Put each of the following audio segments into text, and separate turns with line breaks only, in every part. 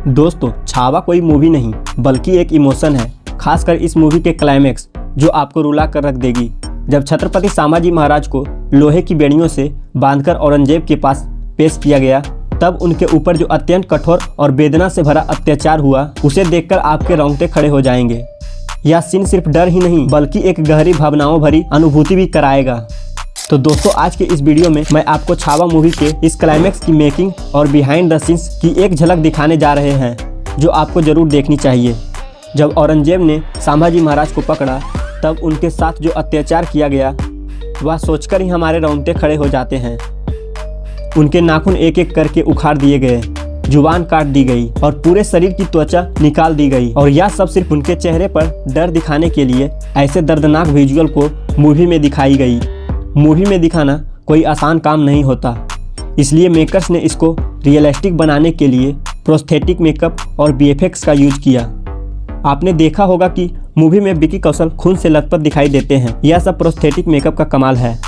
दोस्तों, छावा कोई मूवी नहीं बल्कि एक इमोशन है। खासकर इस मूवी के क्लाइमेक्स जो आपको रुला कर रख देगी। जब छत्रपति संभाजी महाराज को लोहे की बेड़ियों से बांधकर औरंगजेब के पास पेश किया गया, तब उनके ऊपर जो अत्यंत कठोर और वेदना से भरा अत्याचार हुआ, उसे देखकर आपके रोंगटे खड़े हो जाएंगे। यह सीन सिर्फ डर ही नहीं बल्कि एक गहरी भावनाओं भरी अनुभूति भी कराएगा। तो दोस्तों, आज के इस वीडियो में मैं आपको छावा मूवी के इस क्लाइमेक्स की मेकिंग और बिहाइंड द सीन्स की एक झलक दिखाने जा रहे हैं, जो आपको जरूर देखनी चाहिए। जब औरंगजेब ने संभाजी महाराज को पकड़ा, तब उनके साथ जो अत्याचार किया गया, वह सोचकर ही हमारे रोंगटे खड़े हो जाते हैं। उनके नाखून एक एक करके उखाड़ दिए गए, जुबान काट दी गई और पूरे शरीर की त्वचा निकाल दी गई। और यह सब सिर्फ उनके चेहरे पर डर दिखाने के लिए ऐसे दर्दनाक विजुअल को मूवी में दिखाई गई। मूवी में दिखाना कोई आसान काम नहीं होता, इसलिए मेकर्स ने इसको रियलिस्टिक बनाने के लिए प्रोस्थेटिक मेकअप और वीएफएक्स का यूज किया। आपने देखा होगा कि मूवी में विकी कौशल खून से लथपथ दिखाई देते हैं। यह सब प्रोस्थेटिक मेकअप का कमाल है।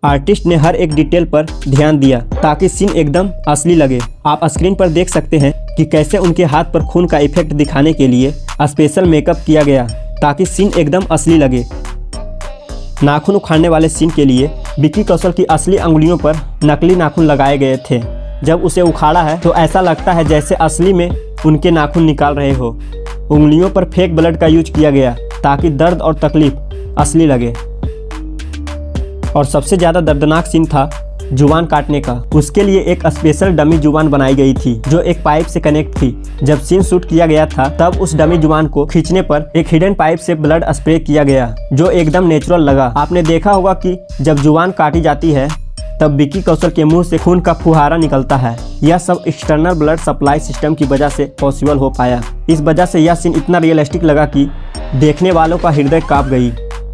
आर्टिस्ट ने हर एक डिटेल पर ध्यान दिया ताकि सीन एकदम असली लगे। आप स्क्रीन पर देख सकते हैं कि कैसे उनके हाथ पर खून का इफेक्ट दिखाने के लिए स्पेशल मेकअप किया गया ताकि सीन एकदम असली लगे। नाखून उखाड़ने वाले सीन के लिए विकी कौशल की असली अंगुलियों पर नकली नाखून लगाए गए थे। जब उसे उखाड़ा है तो ऐसा लगता है जैसे असली में उनके नाखून निकाल रहे हो। उंगलियों पर फेक ब्लड का यूज किया गया ताकि दर्द और तकलीफ असली लगे। और सबसे ज़्यादा दर्दनाक सीन था जुबान काटने का। उसके लिए एक स्पेशल डमी जुबान बनाई गई थी जो एक पाइप से कनेक्ट थी। जब सीन शूट किया गया था, तब उस डमी जुबान को खींचने पर एक हिडन पाइप से ब्लड स्प्रे किया गया जो एकदम नेचुरल लगा। आपने देखा होगा कि जब जुबान काटी जाती है, तब विकी कौशल के मुंह से खून का फुहारा निकलता है। यह सब एक्सटर्नल ब्लड सप्लाई सिस्टम की वजह से पॉसिबल हो पाया। इस वजह से यह सीन इतना रियलिस्टिक लगा कि देखने वालों का हृदय कांप गई।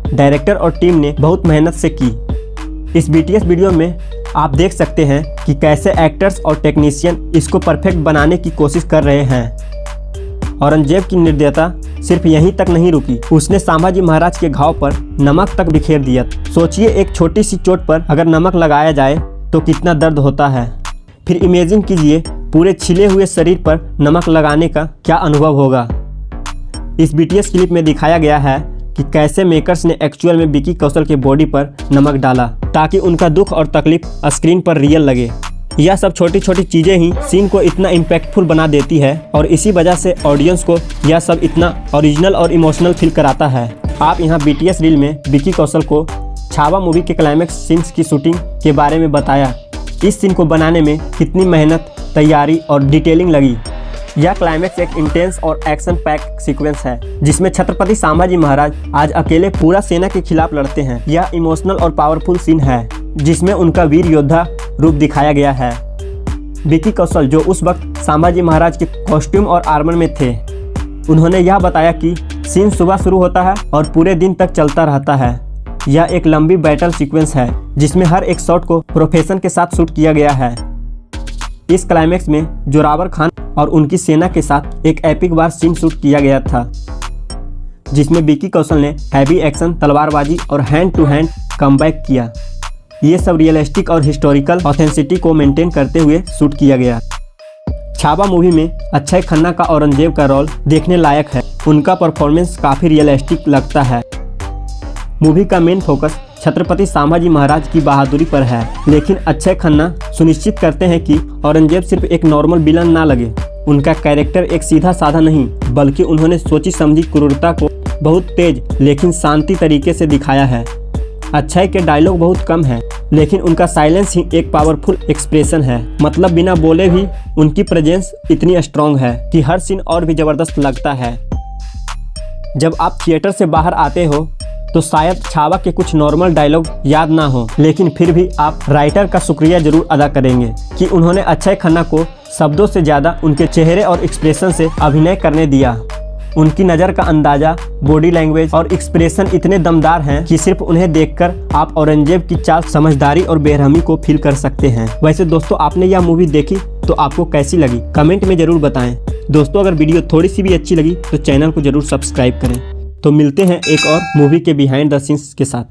डायरेक्टर और टीम ने बहुत मेहनत से की। इस बीटीएस वीडियो में आप देख सकते हैं कि कैसे एक्टर्स और टेक्नीशियन इसको परफेक्ट बनाने की कोशिश कर रहे हैं। औरंगजेब की निर्दयता सिर्फ यहीं तक नहीं रुकी, उसने संभाजी महाराज के घाव पर नमक तक बिखेर दिया। सोचिए, एक छोटी सी चोट पर अगर नमक लगाया जाए तो कितना दर्द होता है। फिर इमेजिन कीजिए पूरे छिले हुए शरीर पर नमक लगाने का क्या अनुभव होगा। इस बीटीएस क्लिप में दिखाया गया है कि कैसे मेकर्स ने एक्चुअल में विकी कौशल के बॉडी पर नमक डाला ताकि उनका दुख और तकलीफ स्क्रीन पर रियल लगे। यह सब छोटी छोटी चीजें ही सीन को इतना इम्पैक्टफुल बना देती है और इसी वजह से ऑडियंस को यह सब इतना ओरिजिनल और इमोशनल फील कराता है। आप यहाँ बीटीएस रील में विकी कौशल को छावा मूवी के क्लाइमेक्स सीन्स की शूटिंग के बारे में बताया। इस सीन को बनाने में कितनी मेहनत, तैयारी और डिटेलिंग लगी। यह क्लाइमेक्स एक इंटेंस और एक्शन पैक सीक्वेंस है जिसमें छत्रपति संभाजी महाराज आज अकेले पूरा सेना के खिलाफ लड़ते हैं। यह इमोशनल और पावरफुल सीन है जिसमें उनका वीर योद्धा रूप दिखाया गया है। विकी कौशल जो उस वक्त संभाजी महाराज के कॉस्ट्यूम और आर्मर में थे, उन्होंने यह बताया कि सीन सुबह शुरू होता है और पूरे दिन तक चलता रहता है। यह एक लंबी बैटल सीक्वेंस है जिसमें हर एक शॉट को प्रोफेशन के साथ शूट किया गया है। इस क्लाइमेक्स में जोरावर खान और उनकी सेना के साथ एक एपिक वार सीन शूट किया गया था जिसमें विकी कौशल ने हैवी एक्शन, तलवारबाजी और हैंड टू हैंड कमबैक किया। ये सब रियलिस्टिक और हिस्टोरिकल ऑथेंटिसिटी को मेंटेन करते हुए शूट किया गया। छावा मूवी में अक्षय खन्ना का औरंगजेब का रोल देखने लायक है। उनका परफॉर्मेंस काफ़ी रियलिस्टिक लगता है। मूवी का मेन फोकस छत्रपति संभाजी महाराज की बहादुरी पर है, लेकिन अक्षय खन्ना सुनिश्चित करते हैं कि औरंगजेब सिर्फ एक नॉर्मल विलन ना लगे। उनका कैरेक्टर एक सीधा साधा नहीं, बल्कि उन्होंने सोची समझी क्रूरता को बहुत तेज लेकिन शांति तरीके से दिखाया है। अक्षय के डायलॉग बहुत कम है, लेकिन उनका साइलेंस ही एक पावरफुल एक्सप्रेशन है। मतलब बिना बोले भी उनकी प्रेजेंस इतनी स्ट्रॉन्ग है कि हर सीन और भी जबरदस्त लगता है। जब आप थिएटर से बाहर आते हो तो शायद छावा के कुछ नॉर्मल डायलॉग याद ना हो, लेकिन फिर भी आप राइटर का शुक्रिया जरूर अदा करेंगे कि उन्होंने अक्षय खन्ना को शब्दों से ज़्यादा उनके चेहरे और एक्सप्रेशन से अभिनय करने दिया। उनकी नज़र का अंदाजा, बॉडी लैंग्वेज और एक्सप्रेशन इतने दमदार हैं कि सिर्फ उन्हें देखकर आप औरंगजेब की चाल, समझदारी और बेरहमी को फील कर सकते हैं। वैसे दोस्तों, आपने यह मूवी देखी तो आपको कैसी लगी कमेंट में ज़रूर बताएं। दोस्तों, अगर वीडियो थोड़ी सी भी अच्छी लगी तो चैनल को ज़रूर सब्सक्राइब करें। तो मिलते हैं एक और मूवी के बिहाइंड द सीन्स के साथ।